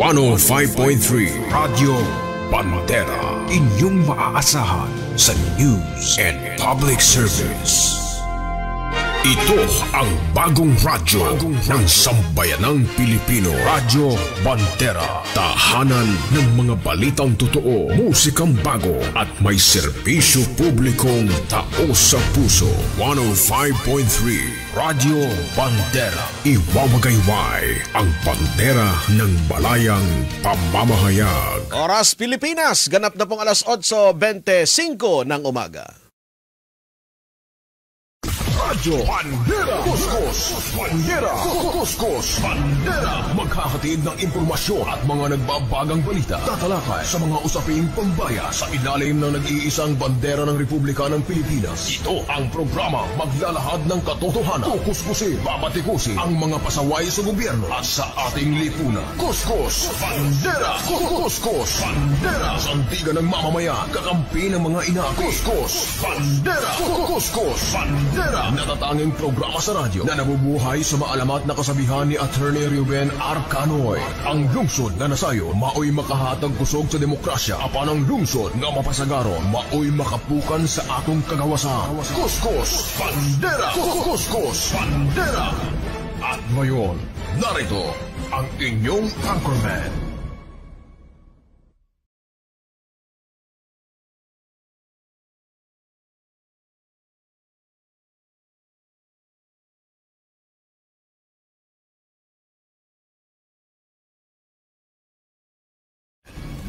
105.3 Radyo Bandera, inyong maaasahan sa news and public service. Ito ang bagong radyo ng sambayanang Pilipino. Radyo Bandera. Tahanan ng mga balitang totoo, musikang bago at may serbisyo publikong taos sa puso. 105.3 Radyo Bandera. Iwawagayway ang bandera ng balayang pamamahayag. Oras Pilipinas, ganap na pong alas 8:25 ng umaga. Radyo Bandera, Kuskus, Bandera, Kuskus, Bandera. Magkakatid ng impormasyon at mga nagbabagang balita. Tatalakay sa mga usaping pambaya sa ilalim ng nag-iisang bandera ng Republika ng Pilipinas. Ito ang programa maglalahad ng katotohanan. Kukuskusin, babatikusin ang mga pasaway sa gobyerno at sa ating lipunan. Kuskus, Bandera, Kuskus, Bandera. Sandigan ng mamamayan, kakampi ng mga ina. Kuskus, Bandera, Kuskus, Bandera. Natatanging programa sa radyo na nabubuhay sa maalamat na kasabihan ni Attorney Ruben Arcanoy. Ang lungsod na nasayo, maoy makahatag kusog sa demokrasya. Apan ang lungsod nga mapasagaron, maoy makapukan sa atong kagawasan. Kuskus, Bandera! Kuskus, Bandera! At ngayon, narito ang inyong anchorman.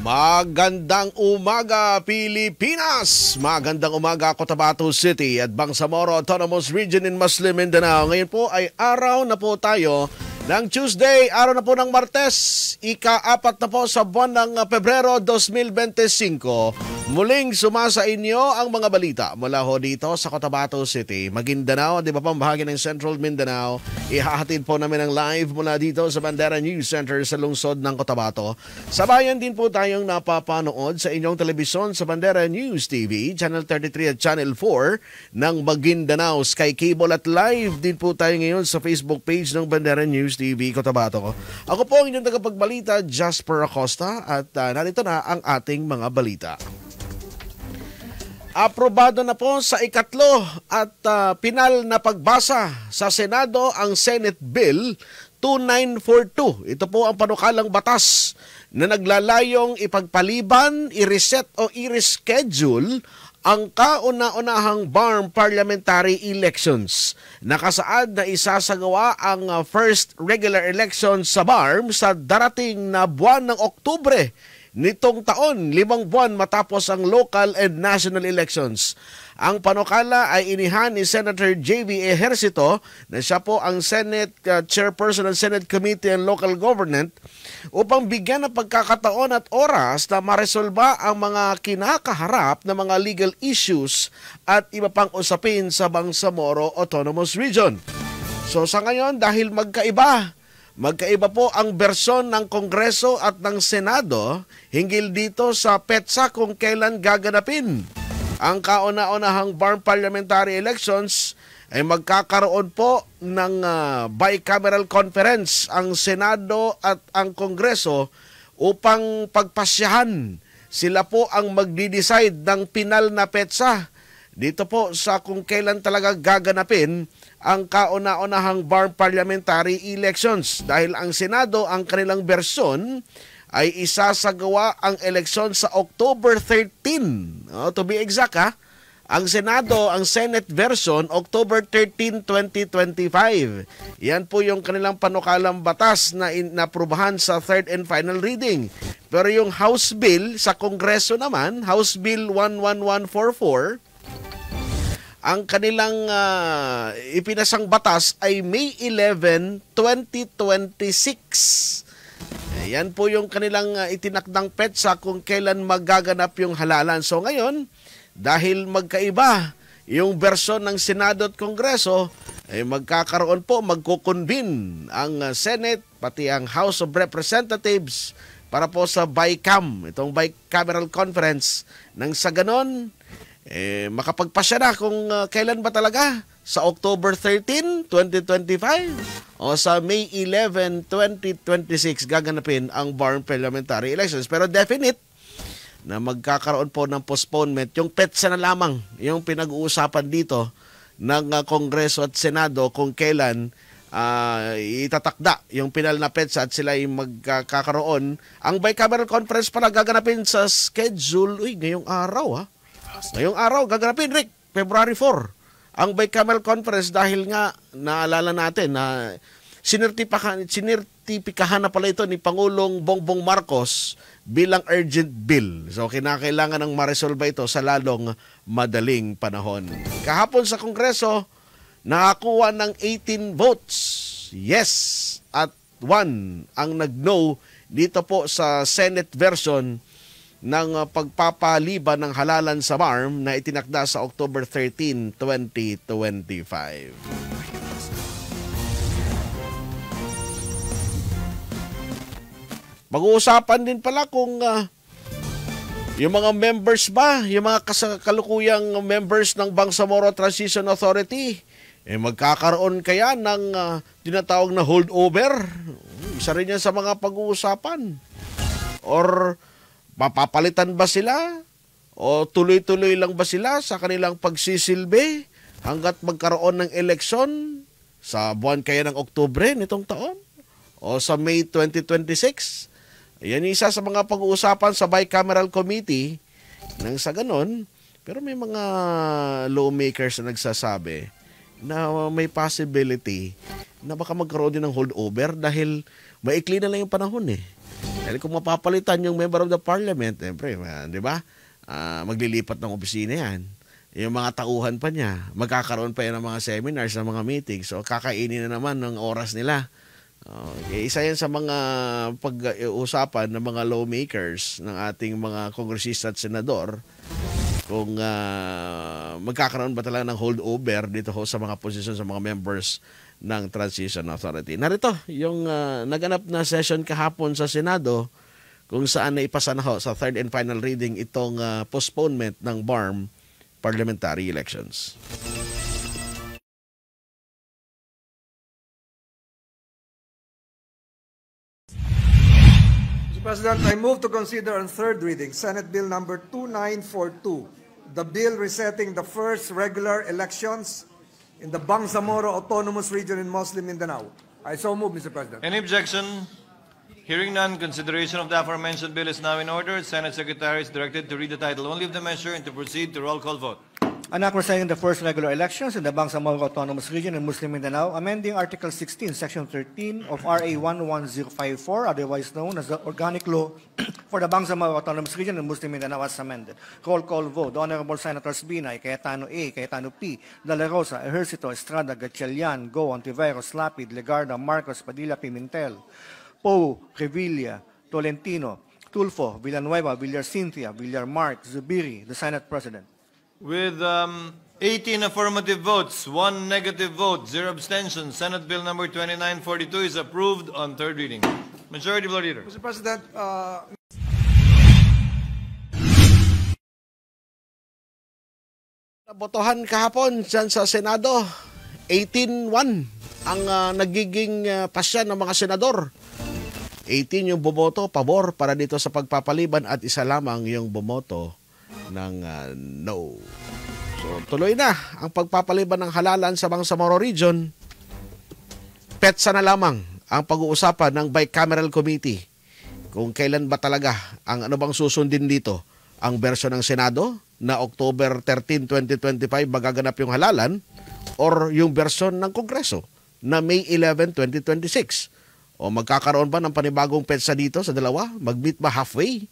Magandang umaga Pilipinas! Magandang umaga Cotabato City at Bangsamoro Autonomous Region in Muslim Mindanao. Ngayon po ay araw na po tayo ng Tuesday, araw na po ng Martes, ika-4 na po sa buwan ng Pebrero 2025. Muling sumasa inyo ang mga balita mula ho dito sa Cotabato City, Maguindanao, di ba pang bahagi ng Central Mindanao. Ihahatid po namin ang live mula dito sa Bandera News Center sa lungsod ng Cotabato. Sabayan din po tayong napapanood sa inyong telebisyon sa Bandera News TV, Channel 33 at Channel 4 ng Maguindanao, Sky Cable at live din po tayo ngayon sa Facebook page ng Bandera News TV Cotabato. Ako po ang inyong tagapagbalita, Jasper Acosta, at narito na ang ating mga balita. Aprobado na po sa ikatlo at pinal na pagbasa sa Senado ang Senate Bill 2942. Ito po ang panukalang batas na naglalayong ipagpaliban, i-reset o i-reschedule ang kauna-unahang BARM parliamentary elections. Nakasaad na isasagawa ang first regular election sa BARM sa darating na buwan ng Oktubre nitong taon, 5 buwan matapos ang local and national elections. Ang panukala ay inihan ni Senator J.V. Ejercito na siya po ang Senate Chairperson ng Senate Committee on Local Government upang bigyan ng pagkakataon at oras na maresolba ang mga kinakaharap na mga legal issues at iba pang usapin sa Bangsamoro Autonomous Region. So sa ngayon, dahil magkaiba po ang bersyon ng Kongreso at ng Senado hinggil dito sa petsa kung kailan gaganapin ang kauna-unahang BARM parliamentary elections, ay magkakaroon po ng bicameral conference ang Senado at ang Kongreso upang pagpasyahan. Sila po ang magdi-decide ng pinal na petsa dito po sa kung kailan talaga gaganapin ang kauna-unahang BARM parliamentary elections. Dahil ang Senado, ang kanilang bersyon ay isasagawa ang eleksyon sa October 13. To be exact ang Senado, ang Senate version, October 13, 2025. Yan po yung kanilang panukalang batas na inaprubahan sa third and final reading. Pero yung House Bill sa Kongreso naman, House Bill 11144, ang kanilang ipinasang batas ay May 11, 2026. Yan po yung kanilang itinakdang petsa kung kailan magaganap yung halalan. So ngayon, dahil magkaiba yung bersyon ng Senado at Kongreso, ay magkakaroon po, magkukonvene ang Senate, pati ang House of Representatives para po sa BICAM, itong bicameral conference. Nang sa ganon, makapagpasya na kung kailan ba talaga, sa October 13, 2025 o sa May 11, 2026 gaganapin ang BARM parliamentary elections. Pero definite na magkakaroon po ng postponement. Yung petsa na lamang yung pinag-uusapan dito ng Kongreso at Senado kung kailan itatakda yung pinal na petsa at sila ay magkakaroon. Ang bicameral conference pala gaganapin sa schedule, ngayong araw Ngayong araw gaganapin, Rick, February 4. Ang bicameral conference dahil nga naalala natin na sinertipikahan na pala ito ni Pangulong Bongbong Marcos bilang urgent bill. So kinakailangan ng ma-resolve ito sa lalong madaling panahon. Kahapon sa Kongreso, nakakuha ng 18 votes. Yes at 1 ang nag-no dito po sa Senate version ng pagpapaliban ng halalan sa BARM na itinakda sa October 13, 2025. Mag-uusapan din pala kung yung mga members ba, yung mga kasalukuyang members ng Bangsamoro Transition Authority, magkakaroon kaya ng tinatawag na holdover? Isa rin yan sa mga pag-uusapan. Or mapapalitan ba sila? O tuloy-tuloy lang ba sila sa kanilang pagsisilbi hanggat magkaroon ng eleksyon sa buwan kaya ng Oktubre nitong taon? O sa May 2026? Yan isa sa mga pag-uusapan sa Bicameral Committee nang sa ganon. Pero may mga lawmakers na nagsasabi na may possibility na baka magkaroon din ng holdover dahil maikli na lang yung panahon Dahil kung mapapalitan yung member of the parliament, siyempre, di ba? Maglilipat ng opisina yan. Yung mga tauhan pa niya, magkakaroon pa yan ng mga seminars, ng mga meetings. So, kakainin na naman ng oras nila. Okay. Isa yan sa mga pag-uusapan ng mga lawmakers ng ating mga kongresista at senador kung magkakaroon ba talaga ng holdover dito sa mga posisyon sa mga members ng Transition Authority. Narito yung naganap na session kahapon sa Senado kung saan naipasa na sa third and final reading itong postponement ng BARM parliamentary elections. President, I move to consider on third reading Senate Bill number 2942, the bill resetting the first regular elections in the Bangsamoro Autonomous Region in Muslim Mindanao. I so move, Mr. President. Any objection? Hearing none, consideration of the aforementioned bill is now in order. Senate Secretary is directed to read the title only of the measure and to proceed to roll call vote. An act resetting the first regular elections in the Bangsamoro Autonomous Region in Muslim Mindanao, amending Article 16, Section 13 of RA 11054, otherwise known as the Organic Law for the Bangsamoro Autonomous Region in Muslim Mindanao as amended. Roll call vote. The Honorable Senators Binay, Cayetano A, Cayetano P, De La Rosa, Ejercito, Estrada, Gatchalian, Go, Ontiveros, Lapid, Legarda, Marcos, Padilla, Pimentel, Poe, Revilla, Tolentino, Tulfo, Villanueva, Villar Cynthia, Villar Mark, Zubiri, the Senate President. With 18 affirmative votes, 1 negative vote, 0 abstentions, Senate Bill number 2942 is approved on third reading. Majority Floor Leader. Mr. President, Botohan kahapon dyan sa Senado, 18-1 ang nagiging pasya ng mga senador. 18 yung bumoto, pabor para dito sa pagpapaliban at isa lamang yung bumoto ng no. So tuloy na ang pagpapaliban ng halalan sa Bangsamoro Region. Petsa na lamang ang pag-uusapan ng Bicameral Committee kung kailan ba talaga ang ano bang susundin dito. Ang bersyon ng Senado na October 13, 2025 magaganap yung halalan or yung bersyon ng Kongreso na May 11, 2026. O magkakaroon ba ng panibagong petsa dito sa dalawa? Mag-meet ba halfway?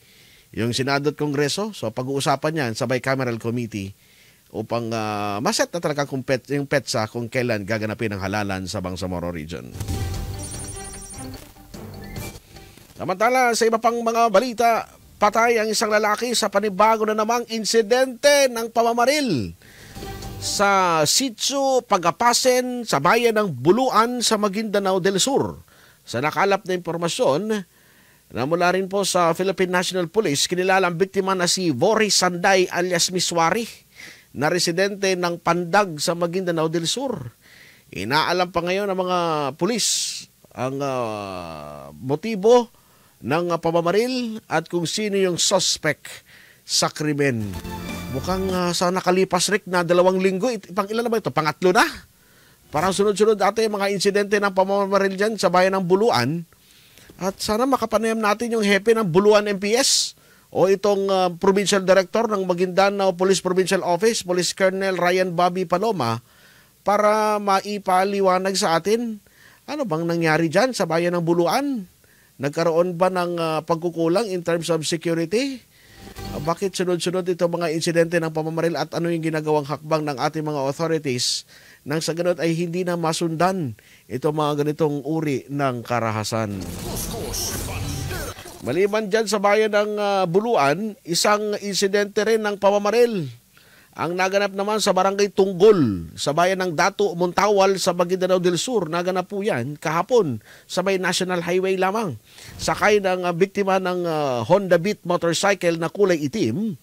Yung Senado at Kongreso, so pag-uusapan yan sa Bicameral Committee upang maset na talaga yung petsa kung kailan gaganapin ang halalan sa Bangsamoro Region. Samantala, sa iba pang mga balita, patay ang isang lalaki sa panibago na namang insidente ng pamamaril sa Sitio Pagapasen sa bayan ng Buluan sa Maguindanao del Sur. Sa nakalap na impormasyon, na mula rin po sa Philippine National Police, kinilalang biktima na si Vory Sanday alias Miswari, na residente ng Pandag sa Maguindanao del Sur. Inaalam pa ngayon ng mga pulis ang motibo ng pamamaril at kung sino yung suspect sa krimen. Mukhang sa nakalipas, Rick, na 2 linggo, pang ilan na ba ito? Pangatlo na? Parang sunod-sunod dati yung mga insidente ng pamamaril dyan sa bayan ng Buluan. At sana makapanayam natin yung hepe ng Buluan MPS o itong Provincial Director ng Maguindanao Police Provincial Office, Police Colonel Ryan Bobby Paloma, para maipaliwanag sa atin ano bang nangyari dyan sa bayan ng Buluan. Nagkaroon ba ng pagkukulang in terms of security? Bakit sunod-sunod ito mga insidente ng pamamaril at ano yung ginagawang hakbang ng ating mga authorities nang sa ganun ay hindi na masundan ito mga ganitong uri ng karahasan. Maliban dyan sa bayan ng Buluan, isang insidente rin ng pamamaril ang naganap naman sa barangay Tunggol sa bayan ng Datu, Montawal sa Maguindanao del Sur. Naganap po yan kahapon sa may National Highway lamang. Sakay ng biktima ng Honda Beat motorcycle na kulay itim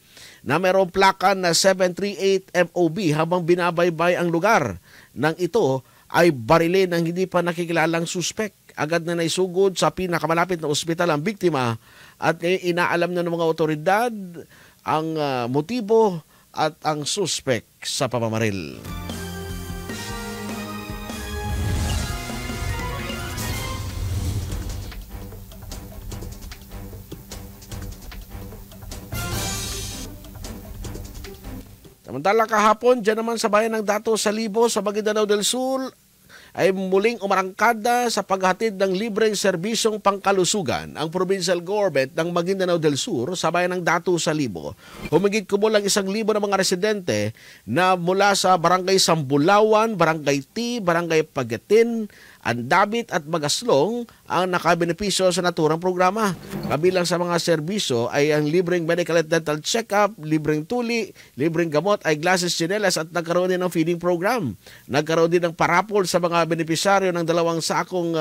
na mayroong plaka na 738 MOB habang binabaybay ang lugar nang ito ay barilin ng hindi pa nakikilalang suspek. Agad na naisugod sa pinakamalapit na ospital ang biktima at inaalam na ng mga otoridad ang motibo at ang suspek sa pamamaril. Samantala kahapon, dyan naman sa bayan ng Dato Salibo sa Maguindanao del Sur, ay muling umarangkada sa paghatid ng libreng serbisyong pangkalusugan ang provincial government ng Maguindanao del Sur sa bayan ng Datu Salibo. Humigit kumulang 1,000 na mga residente na mula sa Barangay Sambulawan, Barangay T, Barangay Pagatin, Andabit at Magaslong ang nakabenepisyo sa naturang programa. Kabilang sa mga serbisyo ay ang libreng medical at dental check-up, libreng tuli, libreng gamot, eyeglasses, tsinelas at nagkaroon din ng feeding program. Nagkaroon din ng parapol sa mga benepisyaryo ng 2 sakong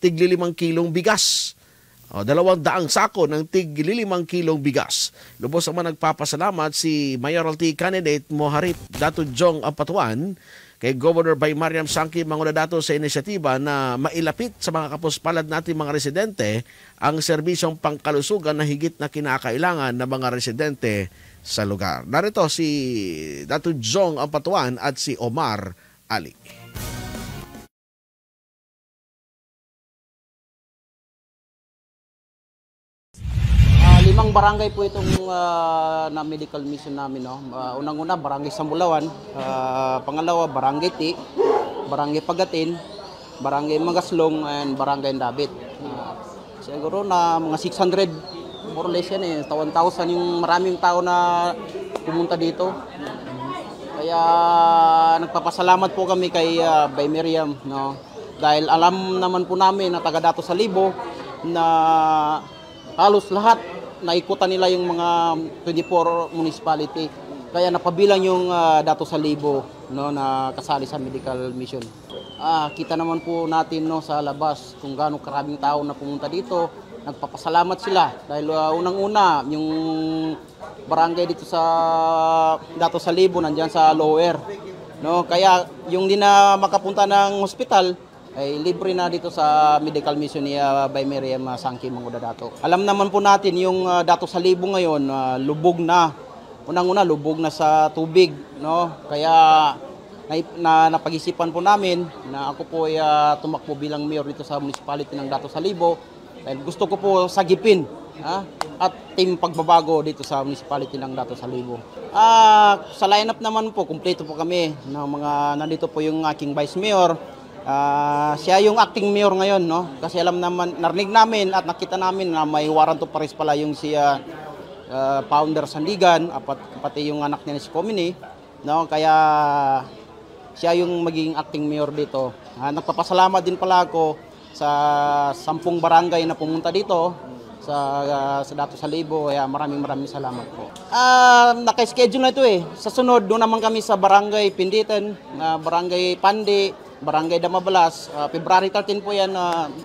tigli 5 kilong bigas. 200 sako ng tigli 5 kilong bigas. Lubos naman nagpapasalamat si Mayoralty Candidate Moharit Datu Jong Ampatuan kay Governor Bay Mariam Sangki Mangudadato sa inisyatiba na mailapit sa mga kapuspalad natin mga residente ang serbisyong pangkalusugan na higit na kinakailangan ng mga residente sa lugar. Narito si Datu Jong Ampatuan at si Omar Ali. Limang barangay po itong na medical mission namin. No? Unang-una, Barangay Sambulawan. Pangalawa, Barangay T, Barangay Pagatin, Barangay Magaslong, and Barangay Andabit. Siguro na mga 600, more or less yan eh. 1,000 yung maraming tao na pumunta dito. Kaya nagpapasalamat po kami kay Bay Miriam. No? Dahil alam naman po namin na taga Datu Salibo na halos lahat naikutan nila yung mga 24 municipality. Kaya napabilang yung Datu Salibo no, na kasali sa medical mission. Kita naman po natin no, sa labas kung gaano karaming tao na pumunta dito. Nagpapasalamat sila dahil unang-una yung barangay dito sa Datu Salibo nandiyan sa lower. No? Kaya yung di na makapunta ng hospital, ay libre na dito sa medical mission ni Bay Miriam Sangki Mangudadato. Alam naman po natin yung Datu Salibo ngayon lubog na. Unang-una lubog na sa tubig, no? Kaya napag-isipan po namin na ako po ay tumakbo bilang mayor dito sa municipality ng Datu Salibo. Dahil gusto ko po sagipin at team pagbabago dito sa municipality ng Datu Salibo. Sa lineup naman po, kumpleto po kami ng mga nandito po yung aking vice mayor. Siya yung acting mayor ngayon, no? Kasi alam naman, narinig namin at nakita namin na may warrant of arrest pala yung si Founder Sandigan, pati yung anak niya si Comini, no? Kaya siya yung maging acting mayor dito. Nagpapasalamat din pala ako sa 10 barangay na pumunta dito sa Datu Salibo. Kaya maraming salamat po. Naka-schedule na ito eh. Sa sunod, doon naman kami sa Barangay Pinditan, Barangay Pandi, Barangay Damabalas, February 13 po yan.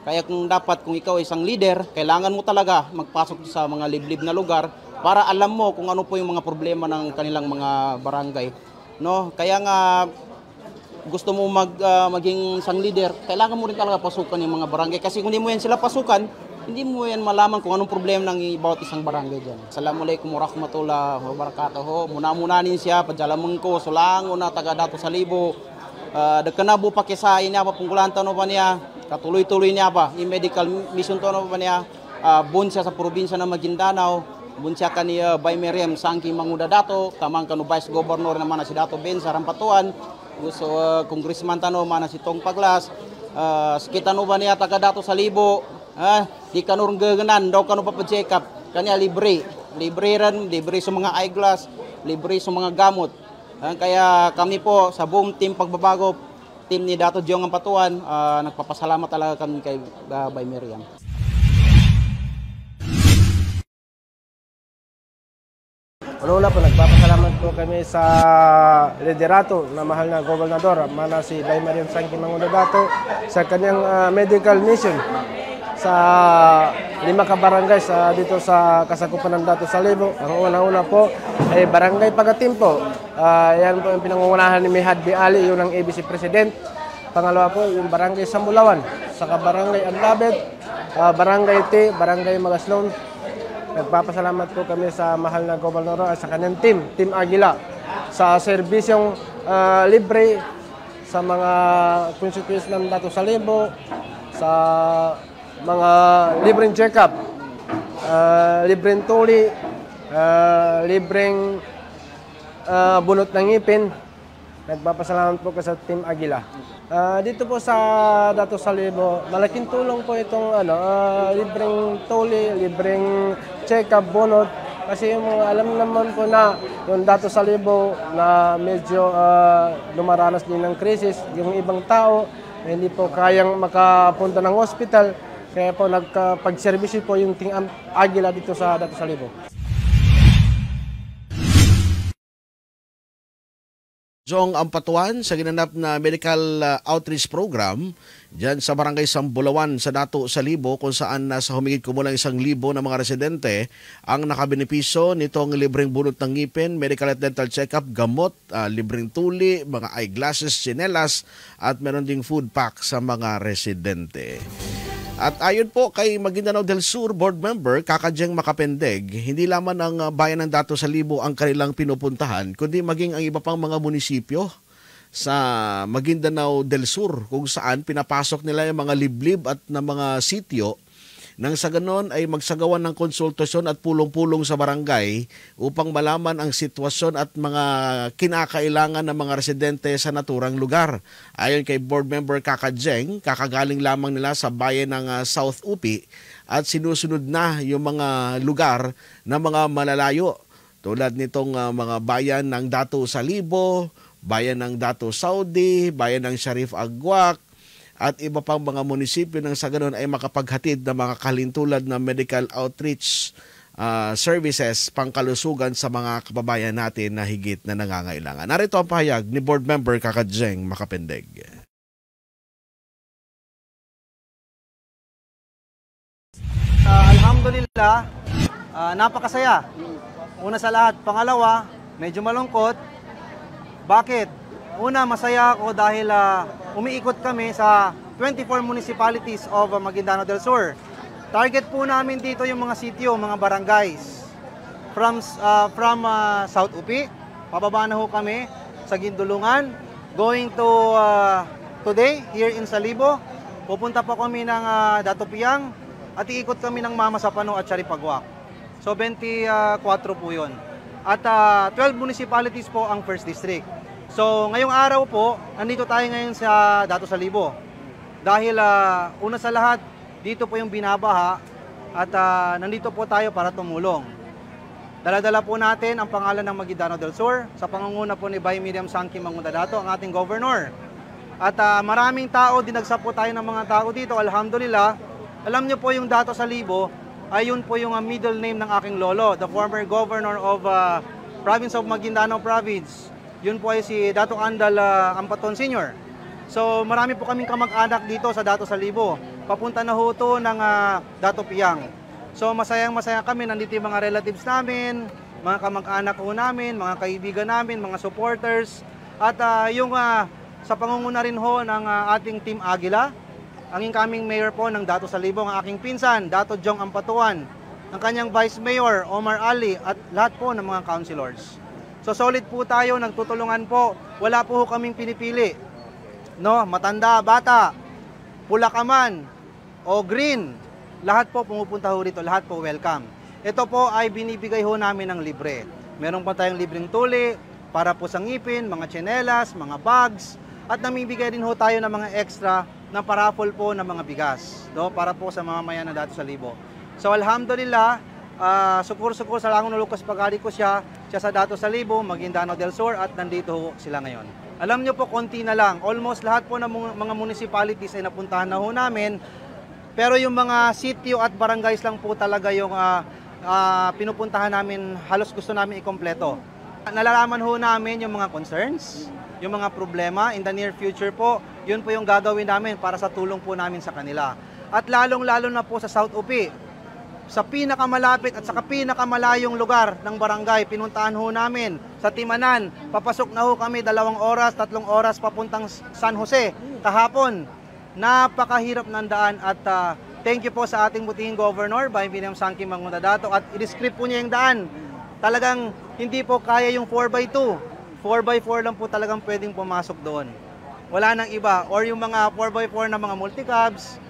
Kaya kung ikaw isang leader, kailangan mo talaga magpasok sa mga liblib na lugar para alam mo kung ano po yung mga problema ng kanilang mga barangay. No? Kaya nga, gusto mo maging isang leader, kailangan mo rin talaga pasukan yung mga barangay. Kasi kung hindi mo yan sila pasukan, hindi mo yan malaman kung anong problema ng bawat isang barangay dyan. Assalamualaikum warahmatullahi wabarakatuh. Muna-munanin siya, padyalamang ko, sulango na taga Dato Salibo. Dagkanabu pa kisa niya pa pungkulan tanong pa niya, katuloy-tuloy niya pa. Yung medical mission tanong pa niya, bunsya sa probinsya ng Maguindanao, bunsya ka ni Bay Miriam Sangki Manguda Dato, kamang kanu Vice Governor naman na si Dato Ben Sarampatuan, gusto Congressman tanong man na si Tong Paglas, kita no ba niya taga Dato Salibo, di ka nung gaganan, daw ka nung papacheck up, kanya libre rin, libre sa mga eyeglass, libre sa mga gamot. Kaya kami po sa buong team Pagbabago, team ni Dato Jong Ampatuan, nagpapasalamat talaga kami kay Bay Miriam. Una po, nagpapasalamat po kami sa liderato na mahal na gobernador, mana si Bay Miriam Sangki Manguda Dato, sa kanyang medical mission sa 5 kabarangay dito sa kasakupan ng Dato Salibo. Ang una-una po ay Barangay Pagatimpo. Yan po yung pinangungunahan ni Mihad B. Ali, yun ang ABC President. Pangalawa po yung Barangay Sambulawan, saka Barangay Anlabet, Barangay T, Barangay Magaslon. Nagpapasalamat po kami sa mahal na gobernador at sa kanyang Team Aguila, sa serbisyong libre sa mga constituents ng Dato Salibo, sa mga libreng check-up, libreng tuli, libreng bunot ng ngipin. Nagpapasalamat po ka sa Team Aguila. Dito po sa Dato Salibo, malaking tulong po itong libreng tuli, libreng check-up, bunot. Kasi yung alam naman po na yung Dato Salibo na medyo lumaranas din ng krisis, yung ibang tao hindi po kayang makapunta ng hospital. Kaya po nagpag-service po yung Team Aguila dito sa Dato Salibo. Jong Ampatuan sa ginanap na medical outreach program dyan sa Barangay Sambulawan sa Dato Salibo, kung saan nasa humigit kumulang 1,000 na mga residente ang nakabenepisyo nitong libreng bunot ng ngipin, medical at dental check-up, gamot, libreng tuli, mga eyeglasses, tsinelas at meron ding food pack sa mga residente. At ayon po kay Maguindanao del Sur board member Kakajeng Makapendeg, hindi lamang ang bayan ng Dato Salibo ang kanilang pinupuntahan, kundi maging ang iba pang mga munisipyo sa Maguindanao del Sur, kung saan pinapasok nila yung mga liblib at na mga sityo nang sa ganon ay magsagawan ng konsultasyon at pulong-pulong sa barangay upang malaman ang sitwasyon at mga kinakailangan ng mga residente sa naturang lugar. Ayon kay board member Kakajeng, kakagaling lamang nila sa bayan ng South Upi at sinusunod na yung mga lugar na mga malalayo tulad nitong mga bayan ng Dato Salibo, bayan ng Dato Saudi, bayan ng Sharif Agwak, at iba pang mga munisipyo nang sa ganun ay makapaghatid ng mga kalintulad na medical outreach services pangkalusugan sa mga kababayan natin na higit na nangangailangan. Narito ang pahayag ni board member Kakajeng Makapendeg. Alhamdulillah, napakasaya. Una sa lahat. Pangalawa, medyo malungkot. Bakit? Una, masaya ako dahil umiikot kami sa 24 municipalities of Maguindanao del Sur. Target po namin dito yung mga sitio, mga barangays. From South Upi, pababa na ho kami sa Gindulungan. Going to today, here in Salibo, pupunta po kami ng Dato Piang at iikot kami ng Mama Sapano at Sharipagwak. So 24 po yun. At 12 municipalities po ang first district. So, ngayong araw po, nandito tayo ngayon sa Dato Salibo. Dahil una sa lahat, dito po yung binabaha at nandito po tayo para tumulong. Dala-dala po natin ang pangalan ng Maguindanao del Sur sa pangunguna po ni Bay Miriam Sangki Manguda Dato, ang ating governor. At maraming tao, dinagsa po tayo ng mga tao dito, alhamdulillah. Alam niyo po yung Dato Salibo, ayun po yung middle name ng aking lolo, the former governor of province of Maguindanao Province. Yun po ay si Dato Andal Ampaton Sr. So marami po kaming kamag-anak dito sa Dato Salibo. Papunta na ho ito ng Dato Piang. So masayang-masaya kami, nandito yung mga relatives namin, mga kamag-anak ho namin, mga kaibigan namin, mga supporters. At yung sa pangunguna rin ho ng ating Team Agila, ang incoming mayor po ng Dato Salibong, ang aking pinsan, Dato Jong Ampatuan, ang kanyang Vice Mayor, Omar Ali, at lahat po ng mga councilors. So solid po tayo, nagtutulungan po, wala po kaming pinipili. No, matanda, bata, pula ka man, o green, lahat po pumupunta ho rito, lahat po welcome. Ito po ay binibigay ho namin ng libre. Meron pa tayong libreng tuli, para po sa ngipin, mga tsinelas, mga bags, at namibigay din ho tayo ng mga extra na paraffol po ng mga bigas, no? Para po sa mamamayan na Dato Salibo. So alhamdulillah, sukur-sukur sa Langon Lucas Pagari ko siya sa Dato Salibo, Maguindanao del Sur, at nandito ho sila ngayon. Alam nyo po, konti na lang. Almost lahat po ng mga municipalities ay napuntahan na ho namin. Pero yung mga sitio at barangays lang po talaga yung pinupuntahan namin, halos gusto namin ikompleto. Nalalaman ho namin yung mga concerns, yung mga problema. In the near future po, yun po yung gagawin namin para sa tulong po namin sa kanila. At lalong-lalo na po sa South UP, sa pinakamalapit at sa pinakamalayong lugar ng barangay, pinuntahan ho namin sa Timanan. Papasok na ho kami 2 oras, 3 oras papuntang San Jose kahapon. Napakahirap ng daan at thank you po sa ating butihing governor, Vice William Sangking Mangudadato, at i-describe po niya yung daan. Talagang hindi po kaya yung 4x2. 4x4 lang po talagang pwedeng pumasok doon. Wala nang iba. Or yung mga 4x4 na mga multicabs,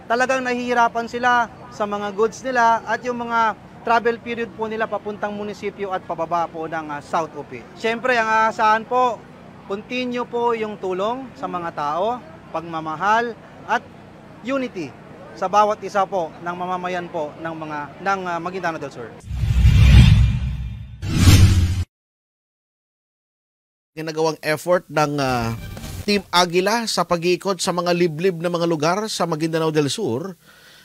talagang nahihirapan sila sa mga goods nila at yung mga travel period po nila papuntang munisipyo at pababa po ng South UP. Siyempre, ang aasahan po, continue po yung tulong sa mga tao, pagmamahal at unity sa bawat isa po ng mamamayan po ng Maguindanao del Sur. Ginagawang effort ng Team Agila sa pag-iikot sa mga liblib na mga lugar sa Maguindanao del Sur,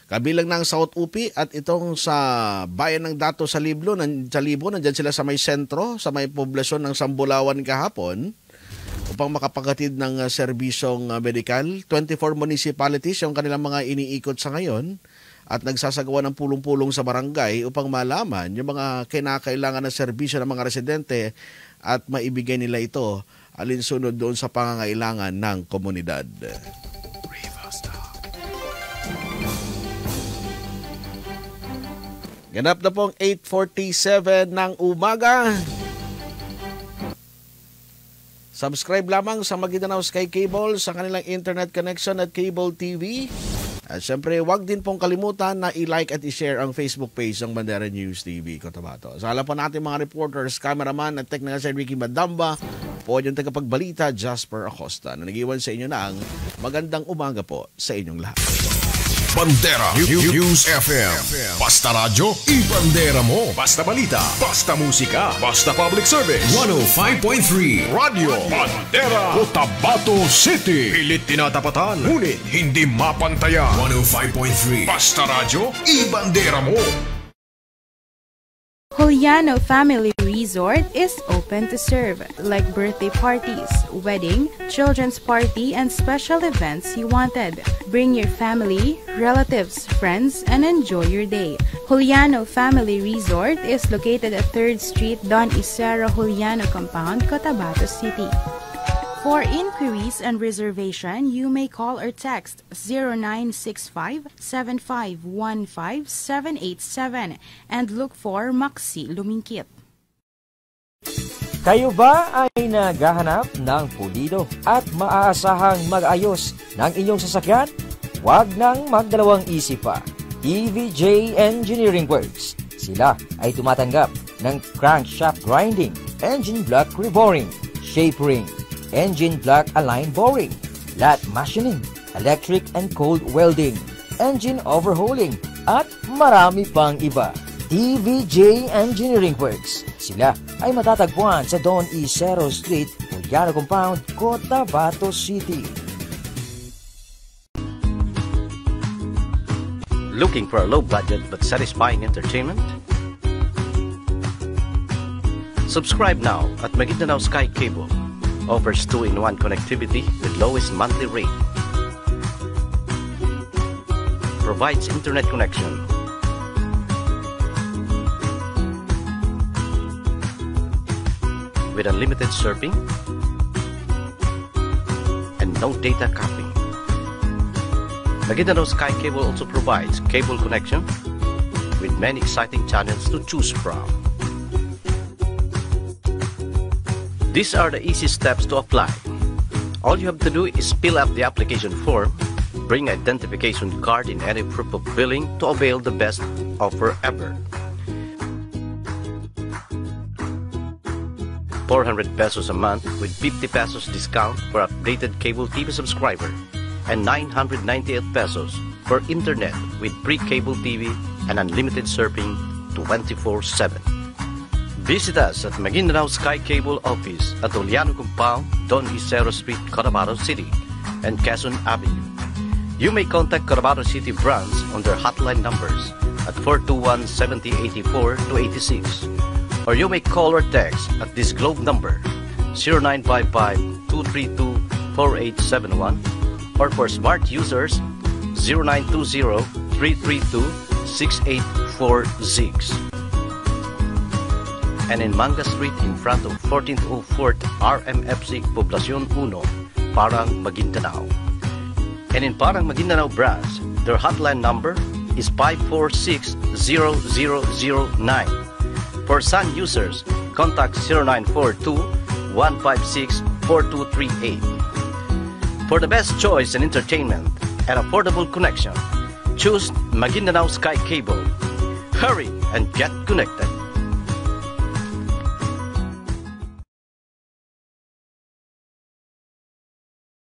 kabilang ng South UP at itong sa bayan ng Dato Salibo, nandyan sila sa may sentro, sa may poblasyon ng Sambulawan kahapon, upang makapaghatid ng serbisyong medikal. 24 municipalities yung kanilang mga iniikot sa ngayon at nagsasagawa ng pulong-pulong sa barangay upang malaman yung mga kinakailangan na serbisyo ng mga residente at maibigay nila ito alinsunod doon sa pangangailangan ng komunidad. Ganap na pong 8:47 ng umaga. Subscribe lamang sa Maguindanao Sky Cable sa kanilang internet connection at cable TV. At syempre, huwag din pong kalimutan na i-like at i-share ang Facebook page ng Bandera News TV Cotabato. Sa alam po natin mga reporters, cameraman at technical side Ricky Madamba, po yung tagapagbalita Jasper Acosta na nag-iwan sa inyo ng magandang umaga po sa inyong lahat. Bandera News FM. Basta radyo, ibandera mo. Basta balita, basta musika, basta public service. 105.3 Radio Bandera, Cotabato City. Pilit tinatapatan, ngunit hindi mapantayan. 105.3 Basta radyo, ibandera mo. Juliano Family Resort is open to serve, like birthday parties, wedding, children's party, and special events you wanted. Bring your family, relatives, friends, and enjoy your day. Juliano Family Resort is located at 3rd Street, Don Isero Juliano Compound, Cotabato City. For inquiries and reservation, you may call or text 0965-7515-787 and look for Maxi Lumingkit. Kayo ba ay naghahanap ng pulido at maaasahang mag-ayos ng inyong sasakyan? Huwag nang magdalawang isip pa. TVJ Engineering Works. Sila ay tumatanggap ng crankshaft grinding, engine block reboring, shape ring, engine block align boring, lat machining, electric and cold welding, engine overhauling, at marami pang iba. TVJ Engineering Works. Sila ay matatagpuan sa Don Isero Street, Juliano Compound, Cotabato City. Looking for a low budget but satisfying entertainment? Subscribe now at Maguindanao Sky Cable. Offers 2-in-1 connectivity with lowest monthly rate. Provides internet connection. With unlimited surfing, no data capping. Maguindanao Sky Cable also provides cable connection with many exciting channels to choose from. These are the easy steps to apply. All you have to do is fill out the application form, bring identification card and any proof of billing to avail the best offer ever. 400 pesos a month with 50 pesos discount for updated cable TV subscriber and 998 pesos for internet with pre-cable TV and unlimited surfing 24/7. Visit us at Maguindanao Sky Cable Office at Oliano Compound, Don Isero Street, Cotabato City, and Quezon Avenue. You may contact Cotabato City branch on their hotline numbers at 421-7084-86, or you may call or text at this Globe number 0955-232-4871, or for smart users 0920-332-6846. And in Manga Street in front of 1404 RMFC Poblacion 1, Parang, Maguindanao. And in Parang, Maguindanao branch, their hotline number is 546-0009. For Sun users, contact 0942-156-4238. For the best choice in entertainment and affordable connection, choose Maguindanao Sky Cable. Hurry and get connected.